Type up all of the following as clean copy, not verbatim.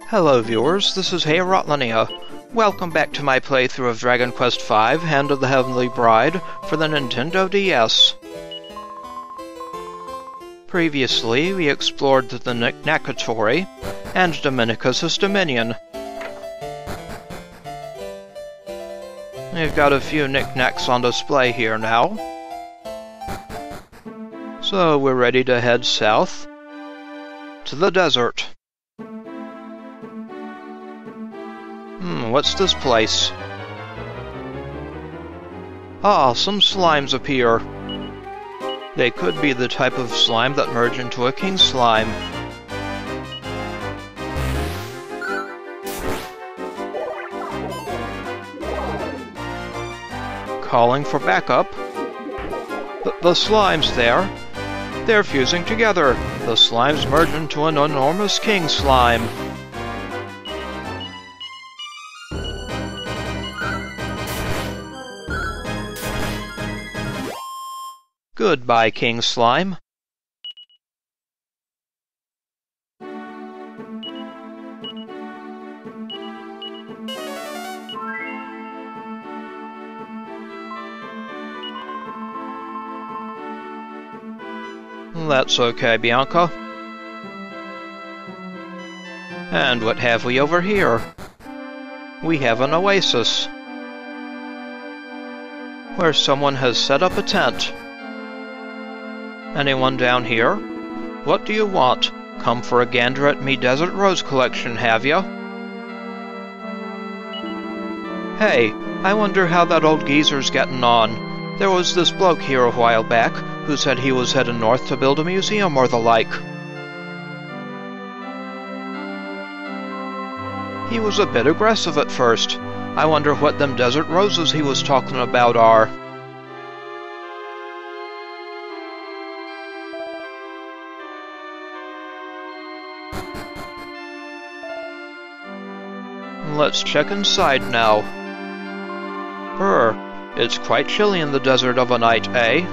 Hello viewers, this is Helmunaptra. Welcome back to my playthrough of Dragon Quest V, Hand of the Heavenly Bride, for the Nintendo DS. Previously, we explored the Knick-Knackatory and Dominicus' dominion. We've got a few knick-knacks on display here now. So we're ready to head south to the desert. What's this place? Ah, some slimes appear. They could be the type of slime that merge into a king slime. Calling for backup. The slimes there. They're fusing together. The slimes merge into an enormous king slime. Goodbye, King Slime. That's okay, Bianca. And what have we over here? We have an oasis, where someone has set up a tent. Anyone down here? What do you want? Come for a gander at me desert rose collection, have ya? Hey, I wonder how that old geezer's getting on. There was this bloke here a while back who said he was heading north to build a museum or the like. He was a bit aggressive at first. I wonder what them desert roses he was talking about are. Let's check inside now. It's quite chilly in the desert of a night, eh?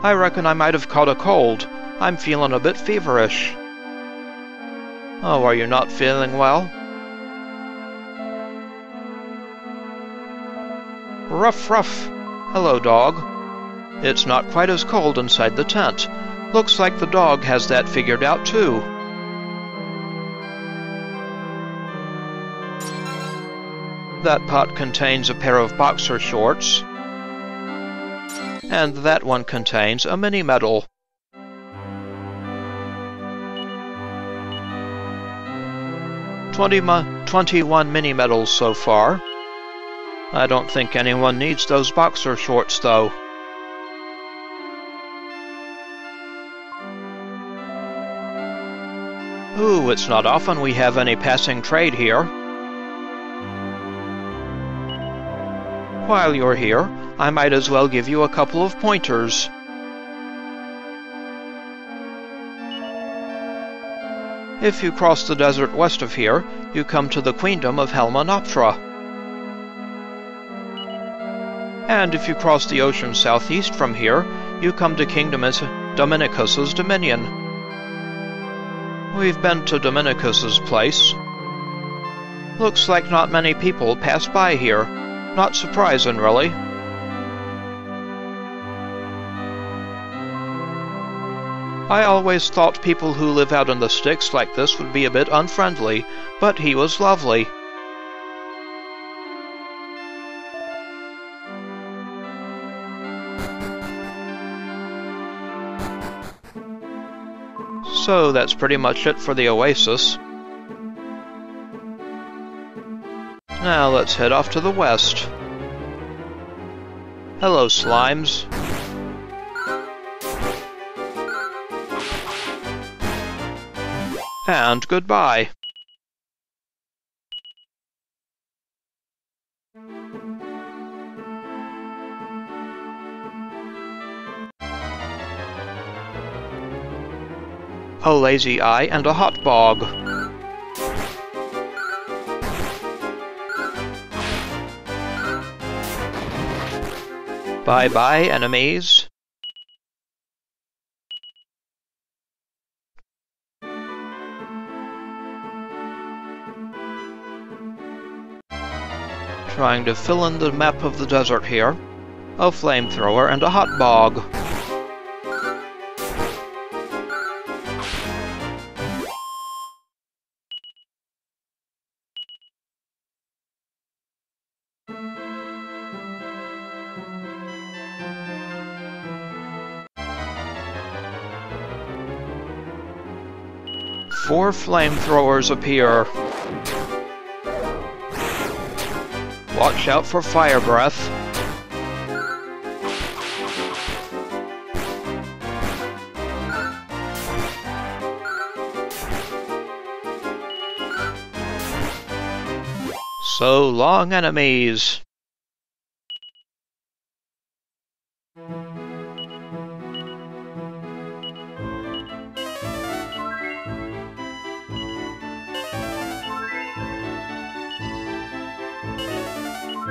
I reckon I might have caught a cold. I'm feeling a bit feverish. Oh, are you not feeling well? Ruff, ruff. Hello, dog. It's not quite as cold inside the tent. Looks like the dog has that figured out, too. That pot contains a pair of boxer shorts, and that one contains a mini-medal. $21 mini-medals so far. I don't think anyone needs those boxer shorts, though. Ooh, it's not often we have any passing trade here. While you're here, I might as well give you a couple of pointers. If you cross the desert west of here, you come to the Queendom of Helmunaptra. And if you cross the ocean southeast from here, you come to Dominicus' dominion. We've been to Dominicus' place. Looks like not many people pass by here. Not surprising, really. I always thought people who live out in the sticks like this would be a bit unfriendly, but he was lovely. So that's pretty much it for the oasis. Now let's head off to the west. Hello, slimes. And goodbye. A lazy eye and a hot bog. Bye-bye, enemies. Trying to fill in the map of the desert here. A flamethrower and a hot bog. Four flamethrowers appear. Watch out for fire breath. So long, enemies.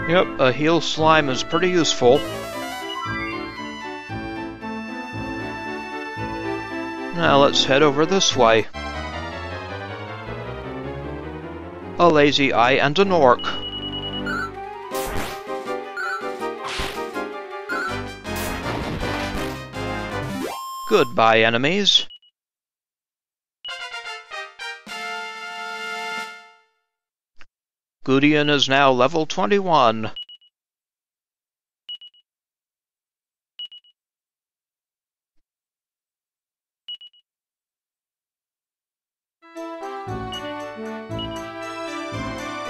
Yep, a heal slime is pretty useful. Now let's head over this way. A lazy eye and an orc. Goodbye, enemies. Goodian is now level 21.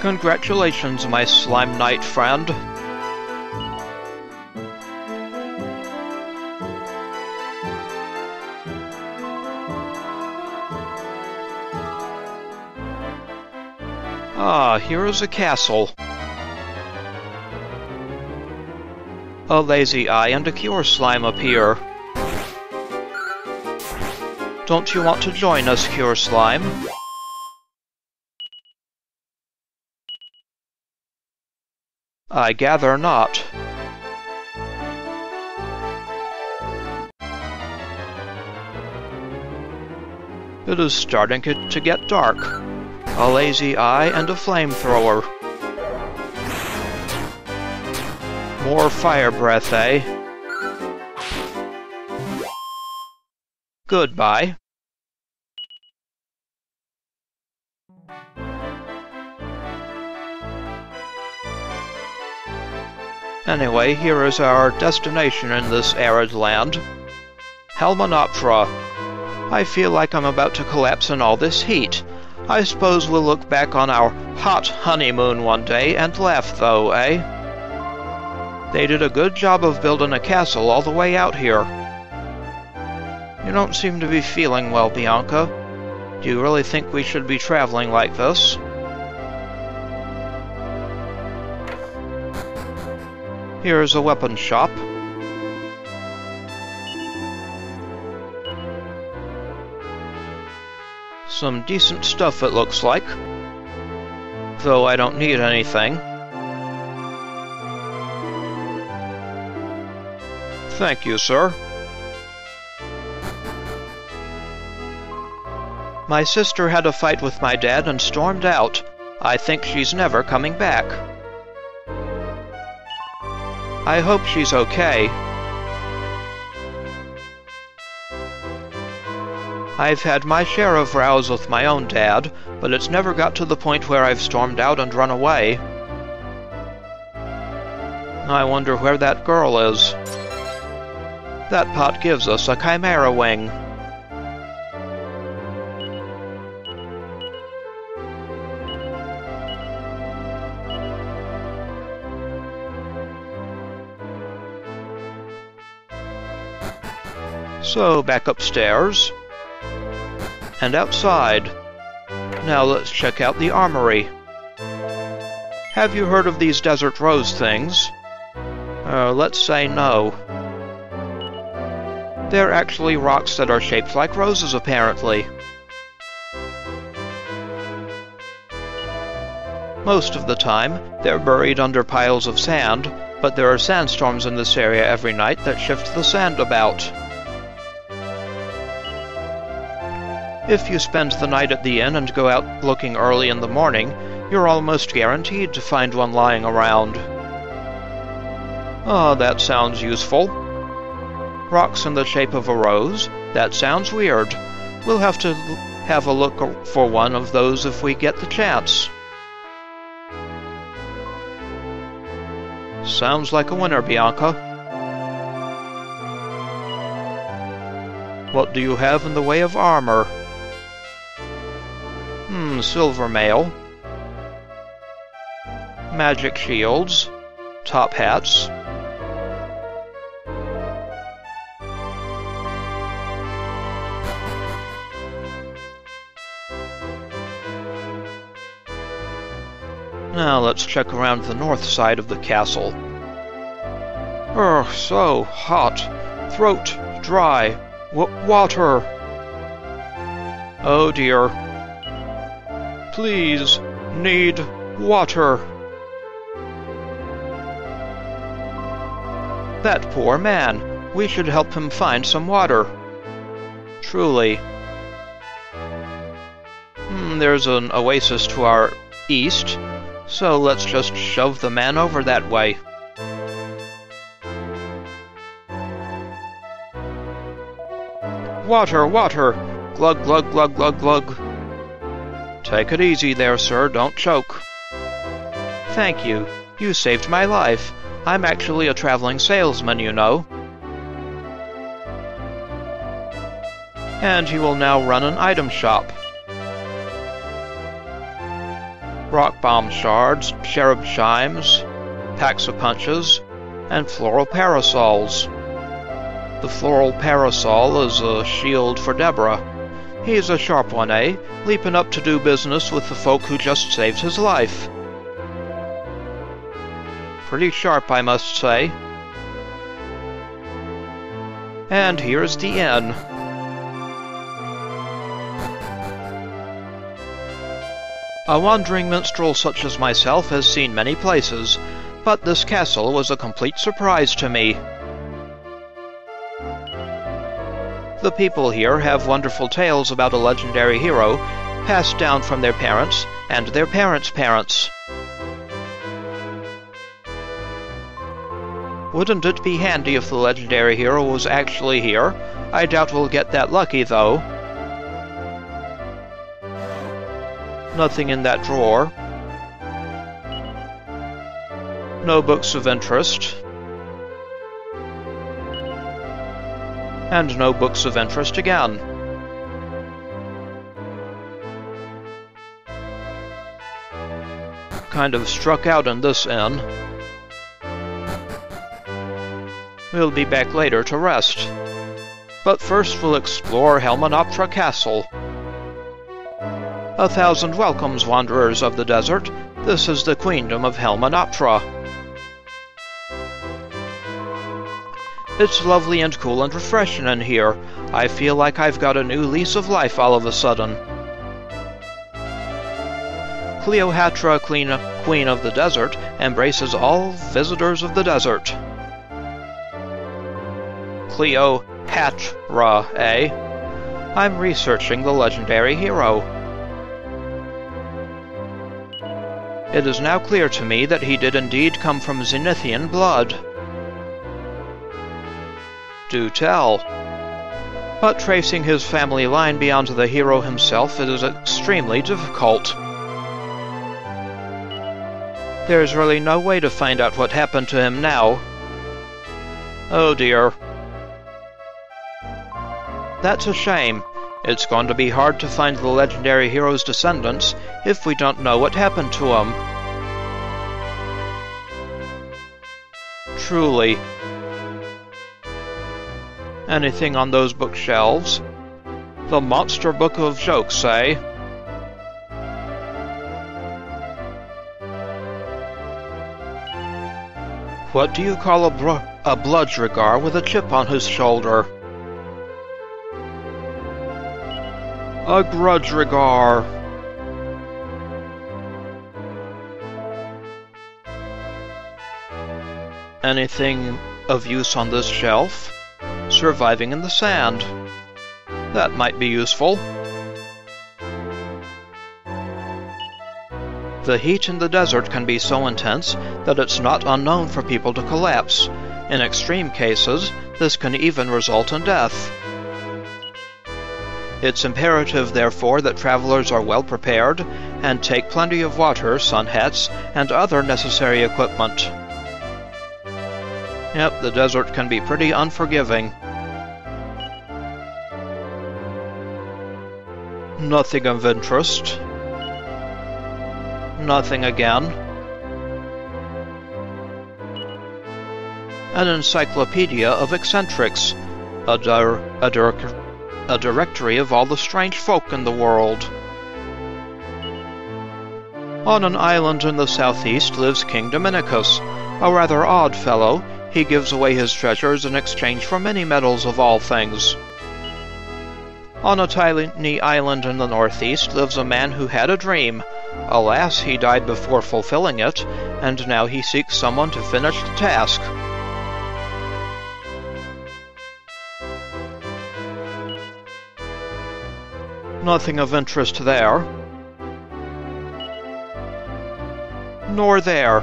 Congratulations, my slime knight friend. Ah, here is a castle. A lazy eye and a cure slime appear. Don't you want to join us, cure slime? I gather not. It is starting to get dark. A lazy eye and a flamethrower. More fire breath, eh? Goodbye. Anyway, here is our destination in this arid land. Helmunaptra. I feel like I'm about to collapse in all this heat. I suppose we'll look back on our hot honeymoon one day and laugh, though, eh? They did a good job of building a castle all the way out here. You don't seem to be feeling well, Bianca. Do you really think we should be traveling like this? Here's a weapon shop. Some decent stuff, it looks like. Though I don't need anything. Thank you, sir. My sister had a fight with my dad and stormed out. I think she's never coming back. I hope she's okay. I've had my share of rows with my own dad, but it's never got to the point where I've stormed out and run away. I wonder where that girl is. That pot gives us a chimera wing. So, back upstairs. And outside. Now let's check out the armory. Have you heard of these desert rose things? Let's say no. They're actually rocks that are shaped like roses, apparently. Most of the time, they're buried under piles of sand, but there are sandstorms in this area every night that shift the sand about. If you spend the night at the inn and go out looking early in the morning, You're almost guaranteed to find one lying around. Oh, that sounds useful. Rocks in the shape of a rose? That sounds weird. We'll have to have a look for one of those if we get the chance. Sounds like a winner, Bianca. What do you have in the way of armor? Silver mail. Magic shields. Top hats. Now let's check around the north side of the castle. Ugh, so hot. Throat dry. Water. Oh dear. Please, need water. That poor man. We should help him find some water. Truly. There's an oasis to our east, so let's just shove the man over that way. Water, water! Glug, glug, glug, glug, glug. Take it easy there, sir. Don't choke. Thank you. You saved my life. I'm actually a traveling salesman, you know. And he will now run an item shop. Rock bomb shards, cherub chimes, packs of punches, and floral parasols. The floral parasol is a shield for Deborah. He's a sharp one, eh? Leaping up to do business with the folk who just saved his life. Pretty sharp, I must say. And here's the inn. A wandering minstrel such as myself has seen many places, but this castle was a complete surprise to me. The people here have wonderful tales about a legendary hero, passed down from their parents and their parents' parents. Wouldn't it be handy if the legendary hero was actually here? I doubt we'll get that lucky, though. Nothing in that drawer. No books of interest. And no books of interest again. Kind of struck out in this inn. We'll be back later to rest. But first we'll explore Helmunaptra Castle. 1,000 welcomes, wanderers of the desert. This is the queendom of Helmunaptra. It's lovely and cool and refreshing in here. I feel like I've got a new lease of life all of a sudden. Cleohatra, queen of the desert, embraces all visitors of the desert. Cleohatra, eh? I'm researching the legendary hero. It is now clear to me that he did indeed come from Zenithian blood. Do tell. But tracing his family line beyond the hero himself is extremely difficult. There's really no way to find out what happened to him now. Oh dear. That's a shame. It's going to be hard to find the legendary hero's descendants if we don't know what happened to him. Truly. Anything on those bookshelves? The monster book of jokes, eh? What do you call a bludgeogar with a chip on his shoulder? A grudgeogar. Anything of use on this shelf? Surviving in the sand. That might be useful. The heat in the desert can be so intense that it's not unknown for people to collapse. In extreme cases, this can even result in death. It's imperative, therefore, that travelers are well prepared and take plenty of water, sun hats, and other necessary equipment. Yep, the desert can be pretty unforgiving. Nothing of interest. Nothing again. An encyclopedia of eccentrics. A directory of all the strange folk in the world. On an island in the southeast lives King Dominicus, a rather odd fellow. He gives away his treasures in exchange for many medals of all things. On a tiny island in the northeast lives a man who had a dream. Alas, he died before fulfilling it, and now he seeks someone to finish the task. Nothing of interest there. Nor there.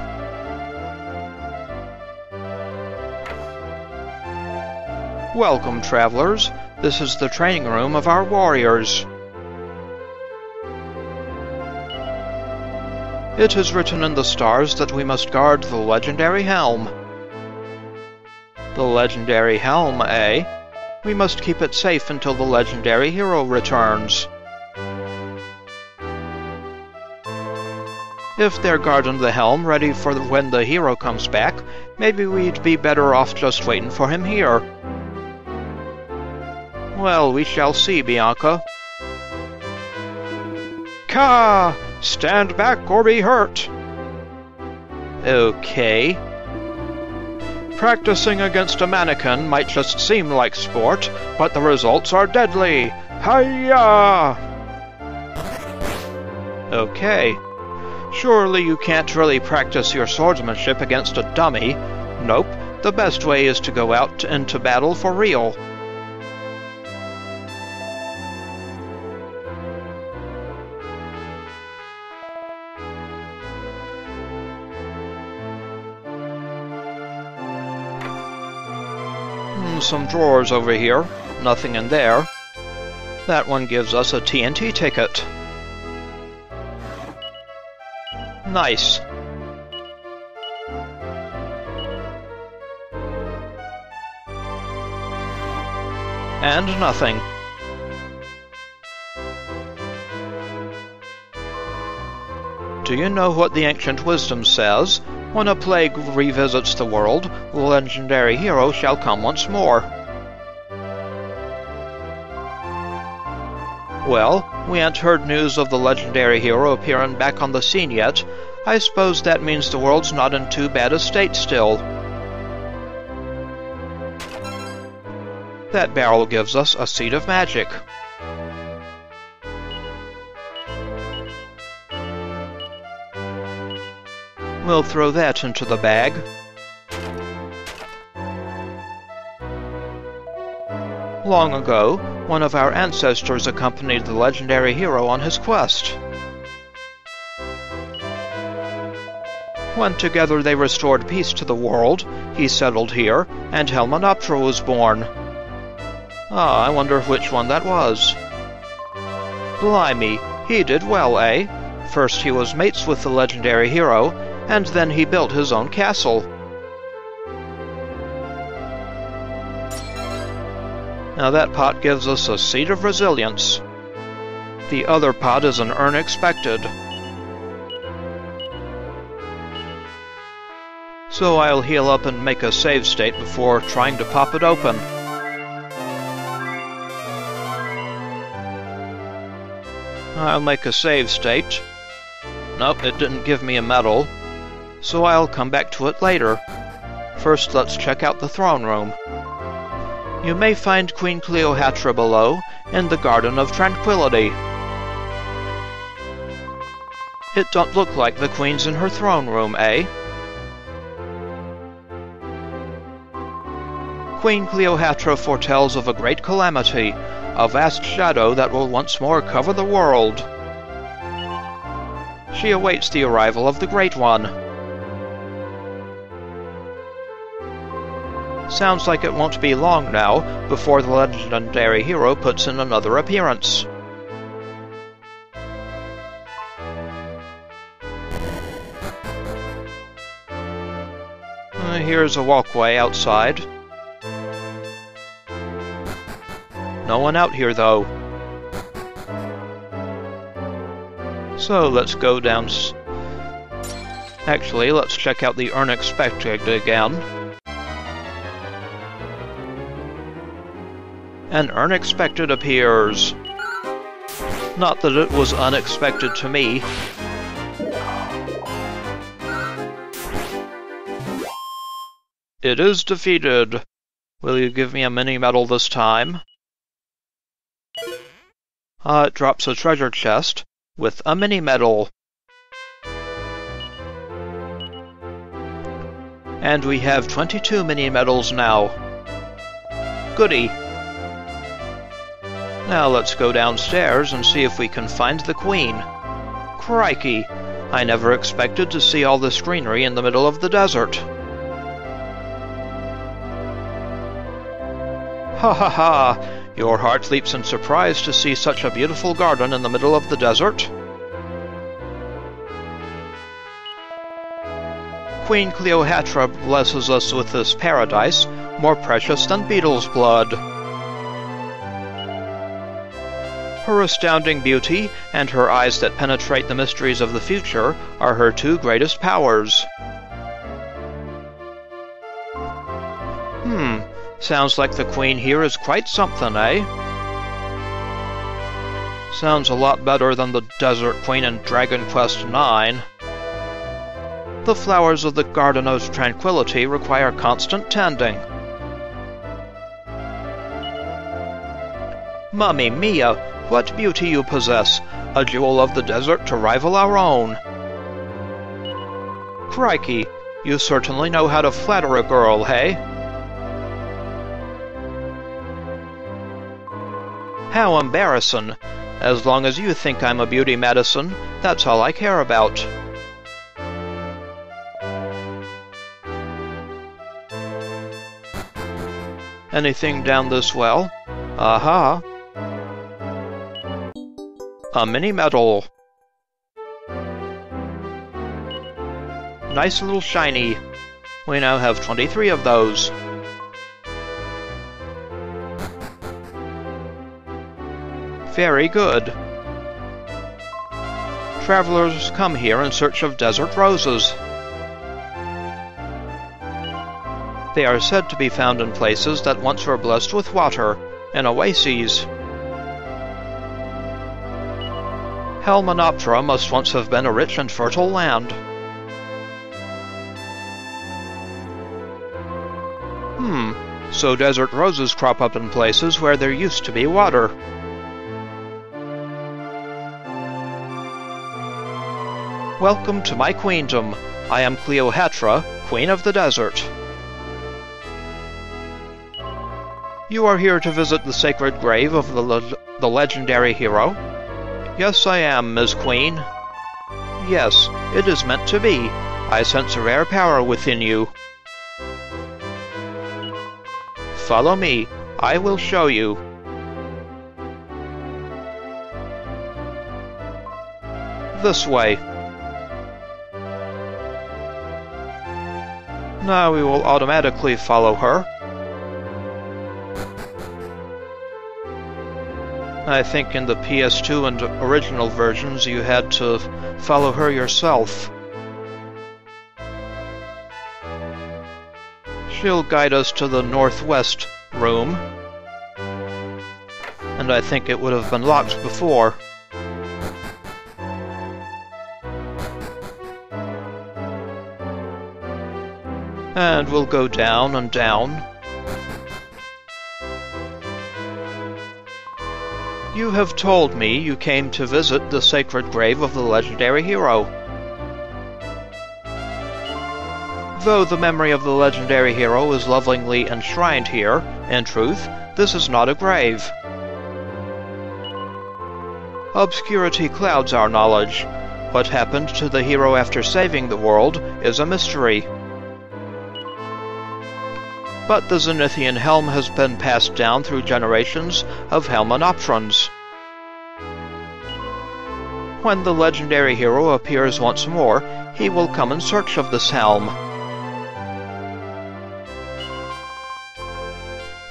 Welcome, travelers. This is the training room of our warriors. It is written in the stars that we must guard the legendary Helm. The legendary Helm, eh? We must keep it safe until the legendary hero returns. If they're guarding the Helm ready for when the hero comes back, maybe we'd be better off just waiting for him here. Well, we shall see, Bianca. Ka! Stand back or be hurt! Okay. Practicing against a mannequin might just seem like sport, but the results are deadly! Hi-ya! Okay. Surely you can't really practice your swordsmanship against a dummy. Nope. The best way is to go out into battle for real. Some drawers over here. Nothing in there. That one gives us a TNT ticket. Nice. And nothing. Do you know what the ancient wisdom says? When a plague revisits the world, the legendary hero shall come once more. Well, we ain't heard news of the legendary hero appearing back on the scene yet. I suppose that means the world's not in too bad a state still. That barrel gives us a seed of magic. We'll throw that into the bag. Long ago, one of our ancestors accompanied the legendary hero on his quest. When together they restored peace to the world, he settled here, and Helmunaptra was born. Ah, I wonder which one that was. Blimey, he did well, eh? First he was mates with the legendary hero, and then he built his own castle. Now that pot gives us a seed of resilience. The other pot is an urn expected. So I'll heal up and make a save state before trying to pop it open. I'll make a save state. Nope, it didn't give me a medal. So I'll come back to it later. First, let's check out the throne room. You may find Queen Cleohatra below, in the Garden of Tranquility. It don't look like the Queen's in her throne room, eh? Queen Cleohatra foretells of a great calamity, a vast shadow that will once more cover the world. She awaits the arrival of the Great One. Sounds like it won't be long now before the legendary hero puts in another appearance. Here's a walkway outside. No one out here, though. So let's go down. Actually, let's check out the unexpected again. An unexpected appears. Not that it was unexpected to me. It is defeated. Will you give me a mini-medal this time? It drops a treasure chest with a mini-medal. And we have 22 mini-medals now. Goody! Now let's go downstairs and see if we can find the Queen. Crikey! I never expected to see all this greenery in the middle of the desert. Ha ha ha! Your heart leaps in surprise to see such a beautiful garden in the middle of the desert. Queen Cleohatra blesses us with this paradise, more precious than beetle's blood. Her astounding beauty and her eyes that penetrate the mysteries of the future are her two greatest powers. Sounds like the Queen here is quite something, eh? Sounds a lot better than the Desert Queen in Dragon Quest IX. The flowers of the Garden of Tranquility require constant tending. Mamma mia, what beauty you possess! A jewel of the desert to rival our own. Crikey, you certainly know how to flatter a girl, hey? How embarrassing! As long as you think I'm a beauty, Madason, that's all I care about. Anything down this well? Aha! A mini-medal. Nice little shiny. We now have 23 of those. Very good. Travelers come here in search of desert roses. They are said to be found in places that once were blessed with water, in oases. Helmunaptra must once have been a rich and fertile land. So desert roses crop up in places where there used to be water. Welcome to my queendom. I am Cleohatra, Queen of the Desert. You are here to visit the sacred grave of the legendary hero? Yes, I am, Ms. Queen. Yes, it is meant to be. I sense a rare power within you. Follow me. I will show you. This way. Now we will automatically follow her. I think in the PS2 and original versions you had to follow her yourself. She'll guide us to the northwest room. And I think it would have been locked before. And we'll go down and down. You have told me you came to visit the sacred grave of the legendary hero. Though the memory of the legendary hero is lovingly enshrined here, in truth, this is not a grave. Obscurity clouds our knowledge. What happened to the hero after saving the world is a mystery. But the Zenithian helm has been passed down through generations of Helmunaptrans. When the legendary hero appears once more, he will come in search of this helm.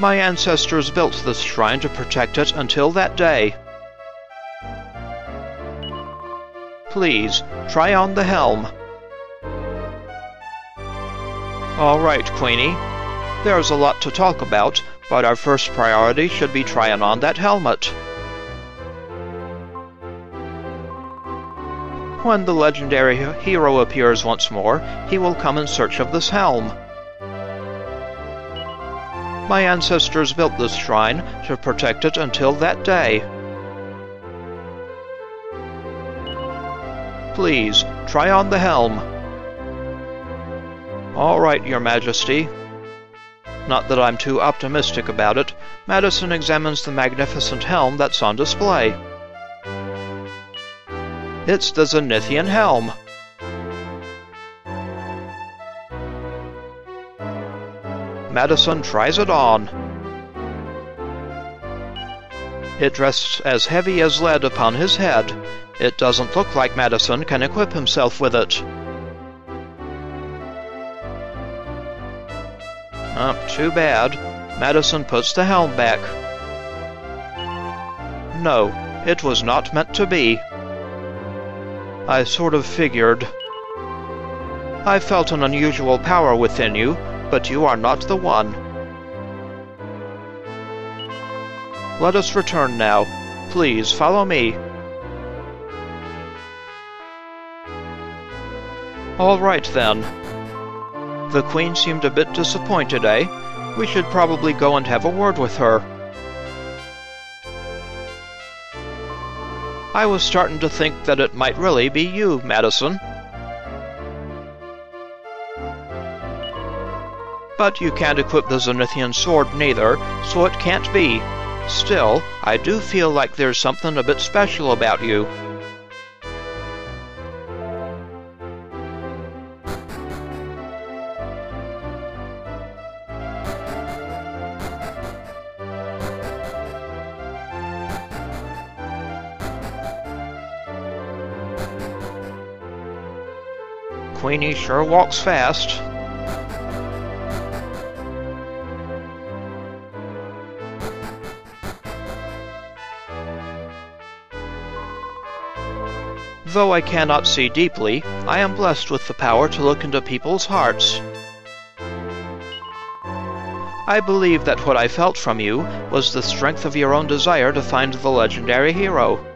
My ancestors built this shrine to protect it until that day. Please, try on the helm. All right, Queenie. There's a lot to talk about, but our first priority should be trying on that helmet. When the legendary hero appears once more, he will come in search of this helm. My ancestors built this shrine to protect it until that day. Please, try on the helm. All right, Your Majesty. Not that I'm too optimistic about it. Madason examines the magnificent helm that's on display. It's the Zenithian helm. Madason tries it on. It rests as heavy as lead upon his head. It doesn't look like Madason can equip himself with it. Too bad. Madason puts the helm back. No, it was not meant to be. I sort of figured. I felt an unusual power within you, but you are not the one. Let us return now. Please follow me. All right then. The Queen seemed a bit disappointed, eh? We should probably go and have a word with her. I was starting to think that it might really be you, Madason. But you can't equip the Zenithian sword neither, so it can't be. Still, I do feel like there's something a bit special about you. Queenie sure walks fast. Though I cannot see deeply, I am blessed with the power to look into people's hearts. I believe that what I felt from you was the strength of your own desire to find the legendary hero.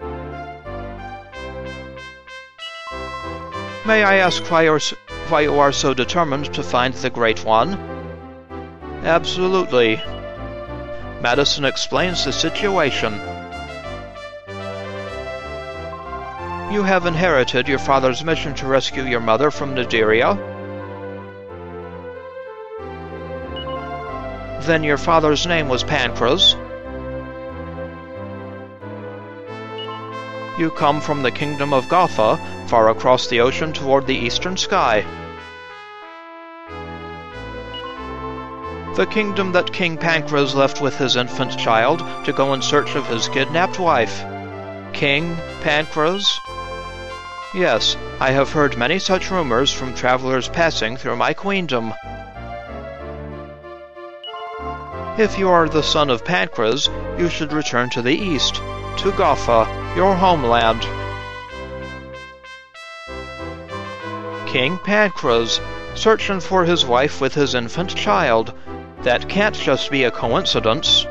May I ask why you are so determined to find the Great One? Absolutely. Madason explains the situation. You have inherited your father's mission to rescue your mother from Nigeria. Then your father's name was Pancras. You come from the kingdom of Gotha, far across the ocean toward the eastern sky. The kingdom that King Pancras left with his infant child to go in search of his kidnapped wife. King Pancras? Yes, I have heard many such rumors from travelers passing through my queendom. If you are the son of Pancras, you should return to the east, to Gotha, your homeland. King Pancras, searching for his wife with his infant child. That can't just be a coincidence.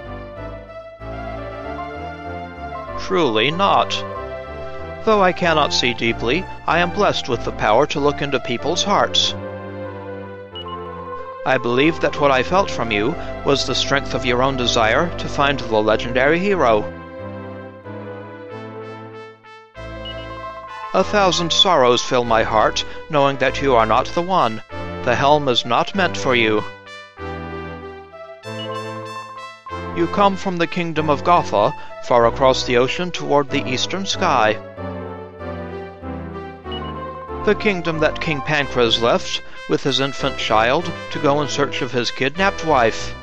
Truly not. Though I cannot see deeply, I am blessed with the power to look into people's hearts. I believe that what I felt from you was the strength of your own desire to find the legendary hero. 1,000 sorrows fill my heart, knowing that you are not the one. The helm is not meant for you. You come from the kingdom of Gotha, far across the ocean toward the eastern sky. The kingdom that King Pancras left with his infant child to go in search of his kidnapped wife.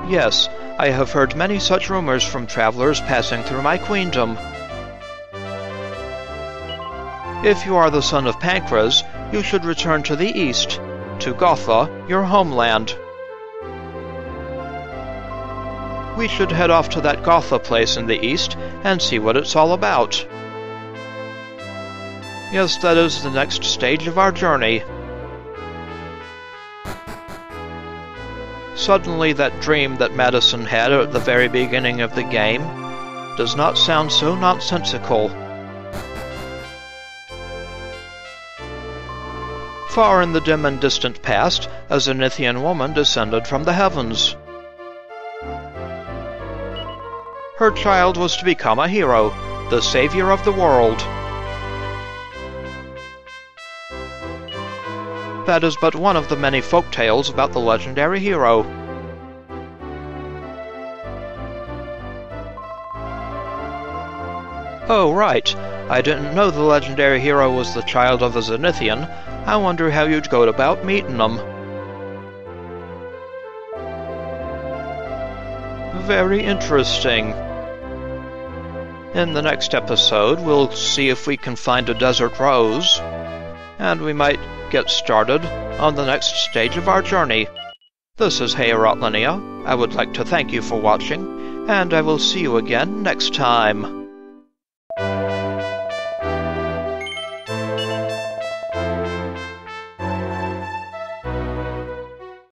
Yes, I have heard many such rumors from travelers passing through my queendom. If you are the son of Pancras, you should return to the east, to Gotha, your homeland. We should head off to that Gotha place in the east and see what it's all about. Yes, that is the next stage of our journey. Suddenly that dream that Madason had at the very beginning of the game does not sound so nonsensical. Far in the dim and distant past, a Zenithian woman descended from the heavens. Her child was to become a hero, the savior of the world. That is but one of the many folk tales about the legendary hero. Oh, right. I didn't know the legendary hero was the child of a Zenithian. I wonder how you'd go about meeting him. Very interesting. In the next episode, we'll see if we can find a desert rose, and we might get started on the next stage of our journey. This is Helmunaptra. I would like to thank you for watching, and I will see you again next time.